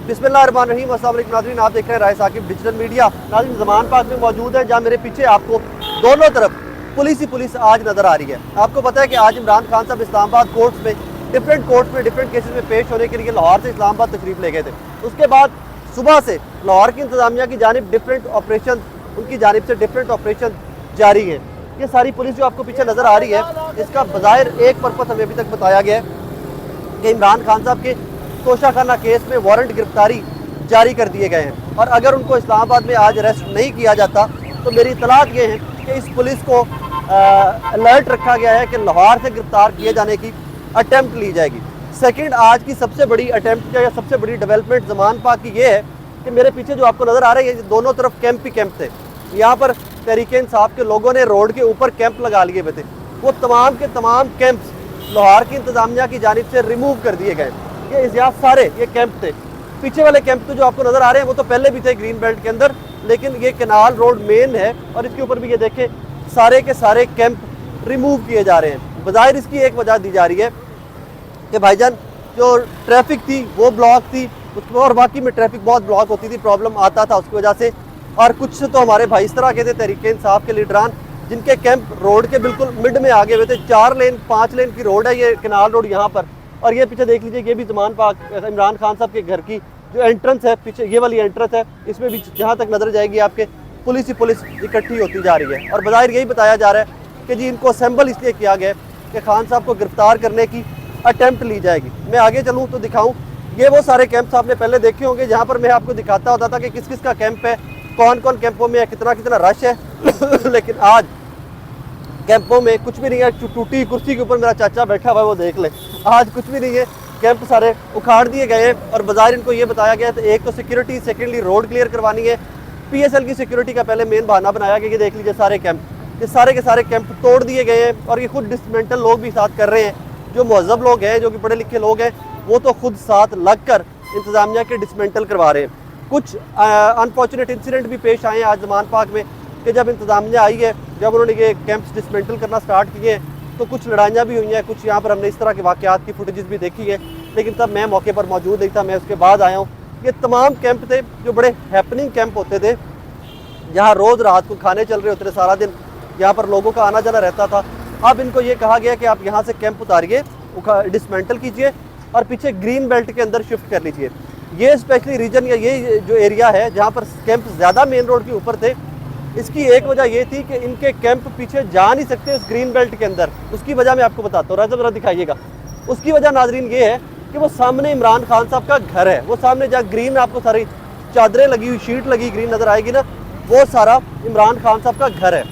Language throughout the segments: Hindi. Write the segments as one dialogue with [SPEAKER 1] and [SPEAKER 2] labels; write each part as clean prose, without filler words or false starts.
[SPEAKER 1] बिस्मिल्लाहिर्रहमानिर्रहीम। अस्सलाम वालेकुम नाज़रीन, आप देख रहे हैं राय साकिब डिजिटल मीडिया। नाज़रीन ज़मान पार्क में मौजूद है, जहाँ मेरे पीछे आपको दोनों तरफ पुलिस ही पुलिस आज नज़र आ रही है। आपको पता है कि आज इमरान खान साहब इस्लामाबाद कोर्ट्स में डिफरेंट केसेस में पेश होने के लिए लाहौर से इस्लामाबाद तशरीफ़ ले गए थे। उसके बाद सुबह से लाहौर की इंतजामिया की जानिब डिफरेंट ऑपरेशन, उनकी जानिब से डिफरेंट ऑपरेशन जारी हैं। ये सारी पुलिस जो आपको पीछे नज़र आ रही है, इसका बज़ाहिर एक पर्पस हमें अभी तक बताया गया है कि इमरान खान साहब के तोशाखाना केस में वारंट गिरफ्तारी जारी कर दिए गए हैं, और अगर उनको इस्लामाबाद में आज अरेस्ट नहीं किया जाता तो मेरी इतलात ये है कि इस पुलिस को अलर्ट रखा गया है कि लाहौर से गिरफ्तार किए जाने की अटैम्प्ट ली जाएगी। सेकंड, आज की सबसे बड़ी अटैम्प्ट या सबसे बड़ी डेवलपमेंट ज़मान पाक की ये है कि मेरे पीछे जो आपको नज़र आ रहा है, ये दोनों तरफ कैंप ही कैंप थे। यहाँ पर तहरीक इंसाफ के लोगों ने रोड के ऊपर कैंप लगा लिए हुए थे। वो तमाम के तमाम कैंप्स लाहौर की इंतजामिया की जानिब से रिमूव कर दिए गए। ये यहाँ सारे ये कैंप थे। पीछे वाले कैंप तो जो आपको नज़र आ रहे हैं वो तो पहले भी थे ग्रीन बेल्ट के अंदर, लेकिन ये कैनाल रोड मेन है और इसके ऊपर भी ये देखें सारे के सारे कैंप रिमूव किए जा रहे हैं। बज़ाहिर इसकी एक वजह दी जा रही है कि भाईजान जो ट्रैफिक थी वो ब्लॉक थी, और बाकी में ट्रैफिक बहुत ब्लॉक होती थी, प्रॉब्लम आता था उसकी वजह से। और कुछ तो हमारे भाई इस तरह के थे तहरीक इंसाफ के लीडरान जिनके कैंप रोड के बिल्कुल मिड में आगे हुए थे। 4 लेन 5 लेन की रोड है ये कैनाल रोड यहाँ पर, और ये पीछे देख लीजिए, ये भी ज़मान पाक इमरान खान साहब के घर की जो एंट्रेंस है, पीछे ये वाली एंट्रेंस है, इसमें भी जहाँ तक नज़र जाएगी आपके पुलिस ही पुलिस इकट्ठी होती जा रही है। और बज़ाहिर यही बताया जा रहा है कि जी इनको असेंबल इसलिए किया गया कि खान साहब को गिरफ्तार करने की अटैम्प्ट ली जाएगी। मैं आगे चलूँ तो दिखाऊँ, ये वो सारे कैंप्स आपने पहले देखे होंगे जहाँ पर मैं आपको दिखाता होता था कि किस किस का कैंप है, कौन कौन कैंपों में है, कितना कितना रश है। लेकिन आज कैंपों में कुछ भी नहीं है। टूटी कुर्सी के ऊपर मेरा चाचा बैठा हुआ है, वो देख ले, आज कुछ भी नहीं है। कैंप सारे उखाड़ दिए गए हैं और बाजार इनको ये बताया गया था एक तो सिक्योरिटी, सेकेंडली रोड क्लियर करवानी है। PSL की सिक्योरिटी का पहले मेन बहाना बनाया गया। ये देख लीजिए सारे कैंप, ये सारे के सारे कैंप तोड़ दिए गए हैं, और ये खुद डिसमेंटल लोग भी साथ कर रहे हैं। जो मुहज़्ज़ब लोग हैं, जो कि पढ़े लिखे लोग हैं, वो तो खुद साथ लग कर इंतज़ामिया के डिसमेंटल करवा रहे हैं। कुछ अनफॉर्चुनेट इंसिडेंट भी पेश आए हैं आज ज़मान पाक में कि जब इंतज़ामिया आई है, जब उन्होंने ये कैंप्स डिसमेंटल करना स्टार्ट किए हैं तो कुछ लड़ाइयाँ भी हुई हैं। कुछ यहाँ पर हमने इस तरह के वाक़यात की फुटेजेस भी देखी है, लेकिन तब मैं मौके पर मौजूद नहीं था, मैं उसके बाद आया हूँ। ये तमाम कैंप थे जो बड़े हैपनिंग कैंप होते थे, जहाँ रोज़ रात को खाने चल रहे होते थे, सारा दिन यहाँ पर लोगों का आना जाना रहता था। अब इनको ये कहा गया कि आप यहाँ से कैंप उतारिए, डिसमेंटल कीजिए और पीछे ग्रीन बेल्ट के अंदर शिफ्ट कर लीजिए। ये स्पेशली रीजन या ये जो एरिया है जहाँ पर कैंप ज़्यादा मेन रोड के ऊपर थे, इसकी एक वजह ये थी कि इनके कैंप पीछे जा नहीं सकते उस ग्रीन बेल्ट के अंदर। उसकी वजह मैं आपको बताता हूँ, ज़रा दिखाइएगा। उसकी वजह नाजरीन ये है कि वो सामने इमरान खान साहब का घर है, वो सामने जहाँ ग्रीन आपको सारी चादरें लगी हुई, शीट लगी ग्रीन नज़र आएगी ना, वो सारा इमरान खान साहब का घर है।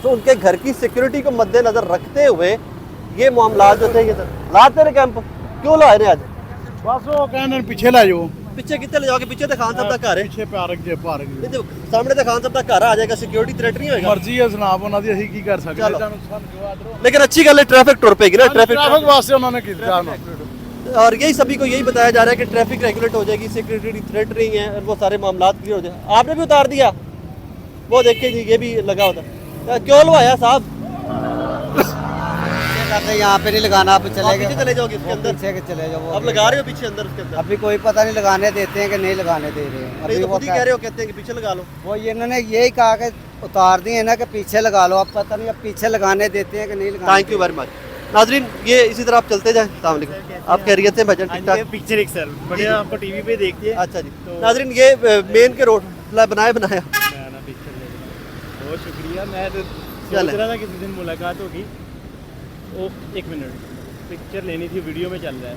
[SPEAKER 1] तो उनके घर की सिक्योरिटी को मद्देनज़र रखते हुए ये मामला जो थे, ये लाते रहे कैंप क्यों लाए रहे आज?
[SPEAKER 2] बस वो कहने पीछे ले जाओ।
[SPEAKER 1] पीछे कितने ले जाओगे? पीछे तो खान साहब का घर है,
[SPEAKER 2] पीछे पार्क
[SPEAKER 1] सामने तो खान साहब का घर आ जाएगा, सिक्योरिटी थ्रेट नहीं होगा।
[SPEAKER 2] मर्जी है जनाब, उन्होंने ਅਸੀਂ ਕੀ ਕਰ ਸਕਦੇ
[SPEAKER 1] चलो।
[SPEAKER 2] ਹਾਂ।
[SPEAKER 1] लेकिन अच्छी गल है, ट्रैफिक टुर पेगी ना, ट्रैफिक
[SPEAKER 2] वास्ते उन्होंने ਕੀਤਾ
[SPEAKER 1] और यही सभी को यही बताया जा रहा है कि ट्रैफिक रेगुलेट हो जाएगी, सिक्योरिटी थ्रेट नहीं है, और वो सारे मामला क्लियर हो जाए। आपने भी उतार दिया, वो देखिए जी, ये भी लगा होता। क्यों लवाया साहब?
[SPEAKER 3] यहाँ पे नहीं लगाना, आप चले
[SPEAKER 1] पीछे चले जाओगे इसके अंदर,
[SPEAKER 3] पीछे के चले जाओ।
[SPEAKER 1] अब लगा रहे हो पीछे अंदर उसके अंदर?
[SPEAKER 3] अभी कोई पता नहीं लगाने देते हैं कि नहीं लगाने दे रहे हैं।
[SPEAKER 1] अभी तो खुद ही कह रहे हो, कहते हैं कि पीछे लगा लो।
[SPEAKER 3] वो ये इन्होंने यही कहा कि उतार दिए ना कि पीछे लगा लो, अब पता नहीं अब पीछे लगाने देते हैं कि नहीं लगाने।
[SPEAKER 1] थैंक यू वेरी मच नाजरीन, ये इसी तरह आप चलते जाएं। अस्सलाम वालेकुम, आप खैरियत से भजन ठीक ठाक?
[SPEAKER 4] पिक्चर एक सर बढ़िया आपको टीवी पे देखती है।
[SPEAKER 1] अच्छा जी, नाजरीन ये मेन के रोड बनाया
[SPEAKER 4] बहुत शुक्रिया। मैं तो सोच रहा था किसी दिन मुलाकात होगी। एक मिनट, पिक्चर लेनी थी, वीडियो में चल रहा है।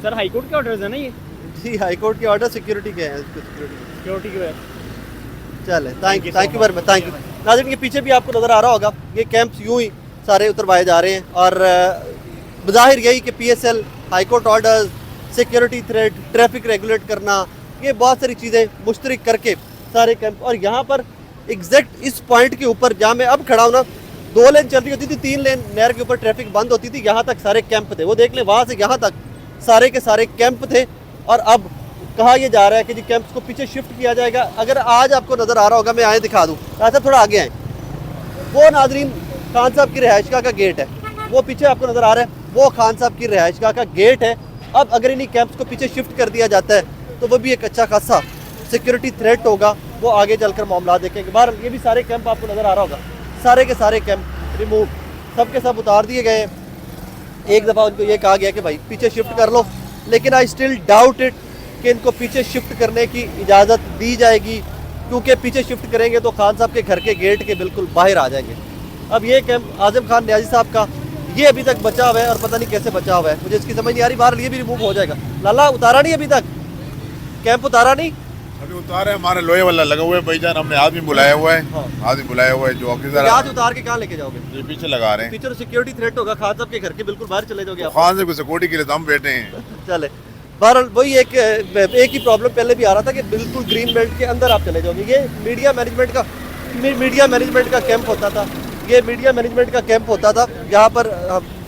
[SPEAKER 4] सर हाई कोर्ट के ऑर्डर्स है ना ये?
[SPEAKER 1] जी, हाई कोर्ट के ऑर्डर सिक्योरिटी के हैं,
[SPEAKER 4] सिक्योरिटी के वजह।
[SPEAKER 1] चले, thank you very much, thank you. नाज़रीन के पीछे भी आपको नज़र आ रहा होगा, ये कैंप्स यूं ही सारे उतरवाए जा रहे हैं, और बज़ाहिर यही कि PSL, high court orders, security threat, traffic regulate करना, ये बहुत सारी चीज़ें मुश्तरक करके सारे कैंप। और यहाँ पर एग्जैक्ट इस पॉइंट के ऊपर जहाँ मैं अब खड़ा हूँ ना, 2 लेन चल रही होती थी, 3 लेन नहर के ऊपर ट्रैफिक बंद होती थी, यहाँ तक सारे कैंप थे। वो देख लें, वहाँ से यहाँ तक सारे के सारे कैंप थे, और अब कहा यह जा रहा है कि जी कैंप्स को पीछे शिफ्ट किया जाएगा। अगर आज आपको नज़र आ रहा होगा, मैं आए दिखा दूँ, ऐसा थोड़ा आगे आए, वो नाजरीन खान साहब की रिहाइशगाह का गेट है, वो पीछे आपको नज़र आ रहा है, वो खान साहब की रिहाइशगाह का गेट है। अब अगर इन्हीं कैंप्स को पीछे शिफ्ट कर दिया जाता है तो वो भी एक अच्छा खासा सिक्योरिटी थ्रेट होगा। वो आगे चलकर मामला देखेंगे। बाहर ये भी सारे कैंप आपको नज़र आ रहा होगा, सारे के सारे कैंप रिमूव सब के सब उतार दिए गए। एक दफ़ा उनको ये कहा गया कि भाई पीछे शिफ्ट कर लो, लेकिन आई स्टिल डाउट इट कि इनको पीछे शिफ्ट करने की इजाज़त दी जाएगी, क्योंकि पीछे शिफ्ट करेंगे तो खान साहब के घर के गेट के बिल्कुल बाहर आ जाएंगे। अब ये कैंप आज़म खान न्याजी साहब का ये अभी तक बचा हुआ है और पता नहीं कैसे बचा हुआ है, मुझे इसकी समझ नहीं आ रही। बाहर ये भी रिमूव हो जाएगा। लाला उतारा नहीं अभी तक, कैंप उतारा नहीं
[SPEAKER 5] अभी उतारे, हमारे लोहे वाला लगा हुआ है भाईजान, हमने आदमी बुलाया हुआ है।
[SPEAKER 1] हाँ।
[SPEAKER 5] आदमी बुलाया हुआ है जो ऑफिसर
[SPEAKER 1] आज उतार के कहाँ लेके जाओगे?
[SPEAKER 5] ये पीछे लगा रहे हैं।
[SPEAKER 1] पीछे सिक्योरिटी थ्रेट होगा, खान साहब के घर के बिल्कुल बाहर चले जाओगे आप।
[SPEAKER 5] खान से सिक्योरिटी के लिए तो हम बैठे हैं।
[SPEAKER 1] चले बहरहाल वही एक ही प्रॉब्लम पहले भी आ रहा था कि बिल्कुल ग्रीन बेल्ट के अंदर आप चले जाओगे। ये मीडिया मैनेजमेंट का कैंप होता था, ये मीडिया मैनेजमेंट का कैंप होता था। यहाँ पर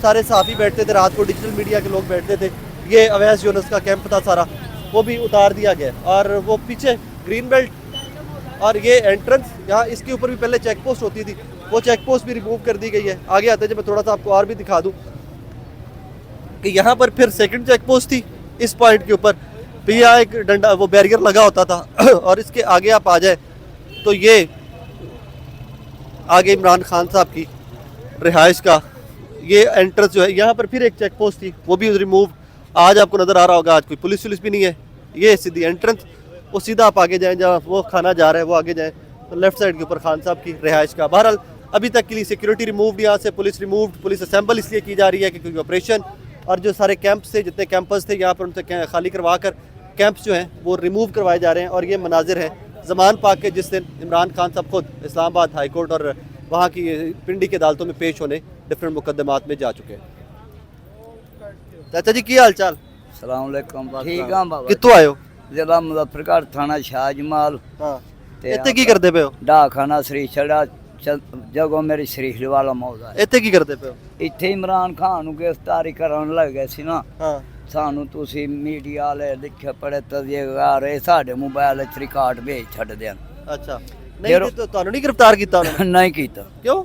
[SPEAKER 1] सारे सहाफ़ी बैठते थे, रात को डिजिटल मीडिया के लोग बैठते थे। ये अवैस यूनुस का कैंप था सारा, वो भी उतार दिया गया। और वो पीछे ग्रीन बेल्ट और ये एंट्रेंस, यहाँ इसके ऊपर भी पहले चेक पोस्ट होती थी, वो चेक पोस्ट भी रिमूव कर दी गई है। आगे आते जब मैं थोड़ा सा आपको और भी दिखा दूँ कि यहाँ पर फिर सेकंड चेक पोस्ट थी इस पॉइंट के ऊपर भी, यहाँ एक डंडा वो बैरियर लगा होता था। और इसके आगे आप आ जाए तो ये आगे इमरान खान साहब की रिहाइश का ये एंट्रेंस जो है, यहाँ पर फिर एक चेक पोस्ट थी, वो भी रिमूव। आज आपको नज़र आ रहा होगा, आज कोई पुलिस भी नहीं है। ये सीधी एंट्रेंस, वो सीधा आप आगे जाएँ, जहाँ वो खाना जा रहा है वो आगे जाएँ तो लेफ्ट साइड के ऊपर खान साहब की रिहाइश का। बहरहाल अभी तक के लिए सिक्योरिटी रिमूव, यहाँ से पुलिस रिमूव्ड, पुलिस असेंबल इसलिए की जा रही है कि कोई ऑपरेशन, और जो सारे कैंप्स थे, जितने कैंपस थे यहाँ पर उनसे खाली करवा कर कैंप्स जो हैं वो रिमूव करवाए जा रहे हैं। और ये मनाजिर है ज़मान पाक के, जिस दिन इमरान खान साहब खुद इस्लामाबाद हाई कोर्ट और वहाँ की पिंडी की अदालतों में पेश होने डिफरेंट मुकदमात में जा चुके हैं। चाचा जी की हाल चाल?
[SPEAKER 3] सलाम अलैकुम। ठीक है बाबा।
[SPEAKER 1] कितों आए हो?
[SPEAKER 3] जिला मुजफ्फरगढ़, थाना शाहजमाल।
[SPEAKER 1] हाँ, इत्थे की करते पे हो?
[SPEAKER 3] डाखाना श्री छड़ा जगो मेरी शरीफ वाला मौजा है।
[SPEAKER 1] इत्थे की करते पे हो?
[SPEAKER 3] ਇੱਥੇ ਇਮਰਾਨ ਖਾਨ ਨੂੰ ਗ੍ਰਿਫਤਾਰੀ ਕਰਨ ਲੱਗ ਗਏ ਸੀ ਨਾ।
[SPEAKER 1] ਹਾਂ,
[SPEAKER 3] ਸਾਨੂੰ ਤੁਸੀਂ ਮੀਡੀਆ ਵਾਲੇ ਲਿਖੇ ਪੜੇ ਤਜ਼ੀਏਗਾਰ ਇਹ ਸਾਡੇ ਮੋਬਾਈਲ 'ਚ ਰਿਕਾਰਡ ਭੇਜ ਛੱਡਦੇ ਹਨ।
[SPEAKER 1] ਅੱਛਾ। ਨਹੀਂ ਤੇ ਤੁਹਾਨੂੰ ਨਹੀਂ ਗ੍ਰਿਫਤਾਰ ਕੀਤਾ ਉਹਨਾਂ ਨੇ?
[SPEAKER 3] ਨਹੀਂ ਕੀਤਾ।
[SPEAKER 1] ਕਿਉਂ?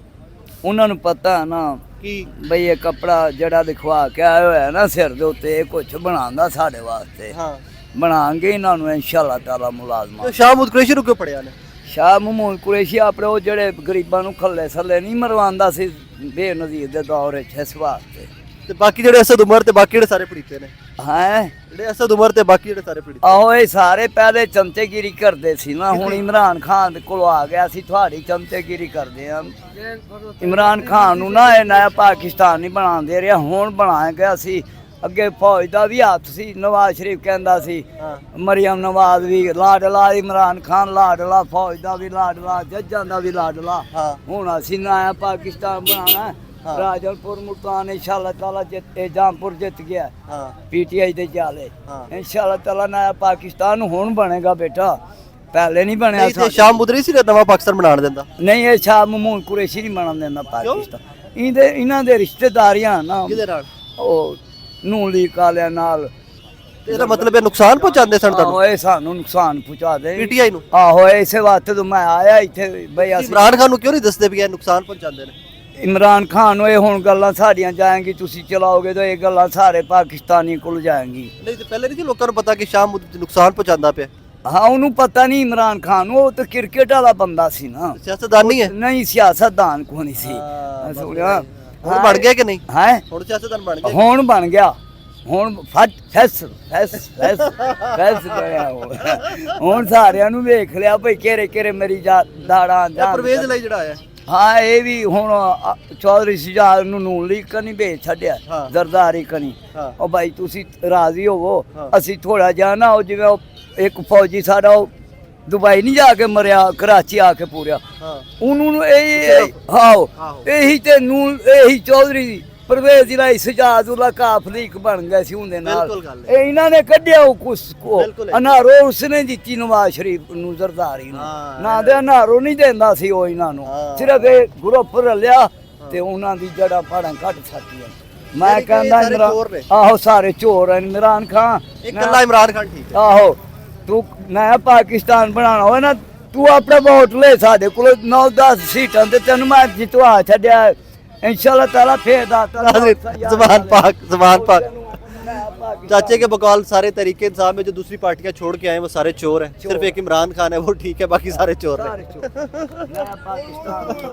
[SPEAKER 3] ਉਹਨਾਂ ਨੂੰ ਪਤਾ ਹੈ ਨਾ
[SPEAKER 1] ਕੀ
[SPEAKER 3] ਬਈ ਇਹ ਕੱਪੜਾ ਜਿਹੜਾ ਦਿਖਵਾ ਕੇ ਆਇਆ ਹੋਇਆ ਨਾ ਸਿਰ ਦੇ ਉੱਤੇ, ਇਹ ਕੁਝ ਬਣਾਉਂਦਾ ਸਾਡੇ ਵਾਸਤੇ।
[SPEAKER 1] ਹਾਂ,
[SPEAKER 3] ਬਣਾਵਾਂਗੇ ਇਹਨਾਂ ਨੂੰ ਇਨਸ਼ਾਅੱਲਾ ਤਾਲਾ ਮੁਲਾਜ਼ਮਾਂ।
[SPEAKER 1] ਤੇ ਸ਼ਾਹ ਮੁਦਕਰੇਸ਼ੀ ਨੂੰ ਕਿਉਂ ਪੜਿਆ ਨੇ?
[SPEAKER 3] ਸ਼ਾਹ ਮਹਮੂਦ ਕੁਰੈਸ਼ੀ ਆਪਣੇ ਉਹ ਜਿਹੜੇ ਗਰੀਬਾਂ ਨੂੰ ਖੱਲੇ ਸੱਲੇ ਨਹੀਂ ਮਰਵਾਉਂਦਾ ਸੀ ਬੇਨਜ਼ੀਰ ਦੇ ਦੌਰ 'ਚ, ਇਸ ਵਾਸਤੇ।
[SPEAKER 1] ਤੇ ਬਾਕੀ ਜਿਹੜੇ ਅਸਦ ਉਮਰ ਤੇ ਬਾਕੀ ਜਿਹੜੇ ਸਾਰੇ ਪੜੀਤੇ ਨੇ,
[SPEAKER 3] ਹੈ
[SPEAKER 1] ਜਿਹੜੇ ਅਸਦ ਉਮਰ ਤੇ ਬਾਕੀ ਜਿਹੜੇ ਸਾਰੇ ਪੜੀਤੇ,
[SPEAKER 3] ਆਹੋ ਇਹ ਸਾਰੇ ਪਹਿਲੇ ਚਮਚੇਗਿਰੀ ਕਰਦੇ ਸੀ ਨਾ। ਹੁਣ ਇਮਰਾਨ ਖਾਨ ਦੇ ਕੋਲ ਆ ਗਿਆ ਸੀ, ਤੁਹਾਡੀ ਚਮਚੇਗਿਰੀ ਕਰਦੇ ਆ। ਇਮਰਾਨ ਖਾਨ ਨੂੰ ਨਾ ਇਹ ਨਇਆ ਪਾਕਿਸਤਾਨ ਨਹੀਂ ਬਣਾਉਣ ਦੇ ਰਿਹਾ, ਹੁਣ ਬਣਾਇਆ ਗਿਆ ਸੀ। ਅੱਗੇ ਫੌਜ ਦਾ ਵੀ ਹੱਥ ਸੀ, ਨਵਾਜ਼ ਸ਼ਰੀਫ ਕਹਿੰਦਾ ਸੀ, ਮਰੀਮ ਨਵਾਜ਼ ਵੀ ਲਾਡਲਾ, ਇਮਰਾਨ ਖਾਨ ਲਾਡਲਾ, ਫੌਜ ਦਾ ਵੀ ਲਾਡਲਾ, ਜੱਜਾਂ ਦਾ ਵੀ ਲਾਡਲਾ। ਹੁਣ ਅਸੀਂ ਨਇਆ ਪਾਕਿਸਤਾਨ ਬਣਾਉਣਾ। ਰਾਜਨਪੁਰ ਮੁਲਤਾਨ ਇੰਸ਼ਾਅੱਲਾ ਤਾਲਾ ਜਾਮਪੁਰ ਜਿੱਤ ਗਿਆ, ਪੀਟੀਆਈ ਦੇ ਚਾਲੇ। ਇੰਸ਼ਾਅੱਲਾ ਤਾਲਾ ਨਇਆ ਪਾਕਿਸਤਾਨ ਹੁਣ ਬਣੇਗਾ ਬੇਟਾ, ਪਹਿਲੇ ਨਹੀਂ ਬਣਿਆ।
[SPEAKER 1] ਤੇ ਸ਼ਾਹ ਮੁਦਰੀ ਸੀ ਨਵਾਂ ਪਾਕਿਸਤਾਨ ਬਣਾਉਣ ਦਿੰਦਾ?
[SPEAKER 3] ਨਹੀਂ, ਇਹ ਸ਼ਾਹ ਮਹਮੂਦ ਕੁਰੈਸ਼ੀ ਨਹੀਂ ਬਣਨ ਦਿੰਦਾ ਪਾਕਿਸਤਾਨ। ਇਹਨਾਂ ਦੇ ਰਿਸ਼ਤੇਦਾਰੀਆਂ ਨਾ
[SPEAKER 1] ਕਿਹਦੇ ਨਾਲ?
[SPEAKER 3] ਉਹ ਨੂਨ ਲੀਗ ਵਾਲਿਆਂ ਨਾਲ।
[SPEAKER 1] ਇਹਦਾ ਮਤਲਬ ਇਹ ਨੁਕਸਾਨ ਪਹੁੰਚਾਉਂਦੇ ਸਨ ਤੁਹਾਨੂੰ?
[SPEAKER 3] ਆਹੋ ਇਹ ਸਾਨੂੰ ਨੁਕਸਾਨ ਪਹੁੰਚਾ ਦੇ
[SPEAKER 1] ਪੀਟੀਆਈ ਨੂੰ।
[SPEAKER 3] ਆਹੋ ਇਸੇ ਵਾਸਤੇ ਤਾਂ ਮੈਂ ਆਇਆ ਇੱਥੇ ਬਈ। ਅਸੀਂ
[SPEAKER 1] ਇਮਰਾਨ ਖਾਨ ਨੂੰ ਕਿਉਂ ਨਹੀਂ ਦੱਸਦੇ ਵੀ ਇਹ ਨੁਕਸਾਨ ਪਹੁੰਚਾਉਂਦੇ ਨੇ?
[SPEAKER 3] ਇਮਰਾਨ ਖਾਨ ਨੂੰ ਇਹ ਹੁਣ ਗੱਲਾਂ ਸਾਡੀਆਂ ਜਾਏਗੀ, ਤੁਸੀਂ ਚਲਾਓਗੇ ਤਾਂ ਇਹ ਗੱਲਾਂ ਸਾਰੇ ਪਾਕਿਸਤਾਨੀ ਕੋਲ ਜਾਏਗੀ।
[SPEAKER 1] ਨਹੀਂ ਤੇ ਪਹਿਲੇ ਨਹੀਂ ਸੀ ਲੋਕਾਂ ਨੂੰ ਪਤਾ ਕਿ ਸ਼ਾਹ ਨੁਕਸਾਨ ਪਹੁੰਚਾਉਂਦਾ ਪਿਆ?
[SPEAKER 3] ਹਾਂ, ਉਹਨੂੰ ਪਤਾ ਨਹੀਂ ਇਮਰਾਨ ਖਾਨ ਨੂੰ, ਉਹ ਤਾਂ ਕ੍ਰਿਕਟ ਵਾਲਾ ਬੰਦਾ ਸੀ ਨਾ,
[SPEAKER 1] ਸਿਆਸਤਦਾਨ ਨਹੀਂ ਹੈ।
[SPEAKER 3] ਨਹੀਂ ਸਿਆਸਤਦਾਨ ਕੋਈ ਨਹੀਂ ਸੀ। ਸੁਣਿਆ
[SPEAKER 1] ਹੁਣ ਬਣ ਗਿਆ ਕਿ ਨਹੀਂ?
[SPEAKER 3] ਹੈ
[SPEAKER 1] ਹੁਣ ਸਿਆਸਤਦਾਨ ਬਣ ਗਿਆ?
[SPEAKER 3] ਹੁਣ ਬਣ ਗਿਆ। ਹੁਣ ਫੈਸ ਬਣਿਆ ਹੁਣ ਸਾਰਿਆਂ ਨੂੰ ਵੇਖ ਲਿਆ ਭਈ ਕਿਹੜੇ ਮੇਰੀ ਦਾੜਾਂ ਜਾਂ
[SPEAKER 1] ਪਰਵੇਜ਼ ਲਈ ਜਿਹੜਾ ਆਇਆ।
[SPEAKER 3] ਹਾਂ, ਇਹ ਵੀ ਹੁਣ ਚੌਧਰੀ ਸ਼ਜਾਦ ਨੂੰ ਨੂਨ ਲੀਗ ਕਨੀ ਭੇਜ ਛੱਡਿਆ, ਜ਼ਰਦਾਰੀ ਕਨੀ। ਉਹ ਭਾਈ ਤੁਸੀਂ ਰਾਜ਼ੀ ਹੋਵੋ, ਅਸੀਂ ਥੋੜਾ ਜਿਹਾ ਨਾ ਉਹ ਜਿਵੇਂ ਇੱਕ ਫੌਜੀ ਸਾਡਾ ਉਹ ਦੁਬਈ ਨਹੀਂ ਜਾ ਕੇ ਮਰਿਆ, ਕਰਾਚੀ ਆ ਕੇ ਪੂਰਿਆ, ਉਹਨੂੰ ਇਹੀ ਤੇ ਨੂਨ ਇਹੀ ਚੌਧਰੀ ਪਰਵੇਜ਼ ਜਿਹੜਾ ਸ਼ਜਾਦੁੱਲਾ ਕਾਫਲੀਕ ਬਣ ਗਿਆ ਸੀ ਉਹਦੇ ਨਾਲ। ਇਹ ਇਹਨਾਂ ਨੇ ਕੱਢਿਆ ਉਹ ਕੁਛ ਅਨਾਰੋ ਉਸਨੇ ਦਿੱਤੀ ਨਵਾਜ਼ ਸ਼ਰੀਫ ਨੂੰ, ਜ਼ਰਦਾਰੀ ਨੂੰ ਨਾ ਦੇ ਅਨਾਰੋ ਨਹੀਂ ਦਿੰਦਾ ਸੀ ਉਹ ਇਹਨਾਂ ਨੂੰ, ਸਿਰਫ ਇਹ ਗਰੁੱਪ ਰਲਿਆ ਤੇ ਉਹਨਾਂ ਦੀ ਜੜਾ ਪਾੜਾਂ ਕੱਢ ਸਕੀਆਂ। ਮੈਂ ਕਹਿੰਦਾ ਆਹੋ ਸਾਰੇ ਚੋਰ ਹਨ। ਇਮਰਾਨ ਖਾਨ
[SPEAKER 1] ਇਕੱਲਾ ਇਮਰਾਨ ਖਾਨ ਠੀਕ ਹੈ।
[SPEAKER 3] ਆਹੋ ਤੂੰ ਨਇਆ ਪਾਕਿਸਤਾਨ ਬਣਾਉਣਾ ਹੋਵੇ ਨਾ, ਤੂੰ ਆਪਣੇ ਵੋਟ ਲੈ ਸਾਡੇ ਕੋਲ 9-10 ਸੀਟਾਂ ਤੇ ਤੈਨੂੰ ਮੈਂ ਜਿਤਵਾ ਛੱਡਿਆ ਇੰਸ਼ਾਅੱਲਾ ਤਾਲਾ। ਫੇਰ ਦਾ
[SPEAKER 1] ਜ਼ਬਾਨ ਪਾਕ। चाचे के बकौल सारे तरीके इंसाफ में जो दूसरी पार्टियां छोड़ के आए हैं वो सारे चोर हैं, सिर्फ एक इमरान खान है वो ठीक है, बाकी सारे चोर हैं।
[SPEAKER 3] सारे चोर। नया पाकिस्तान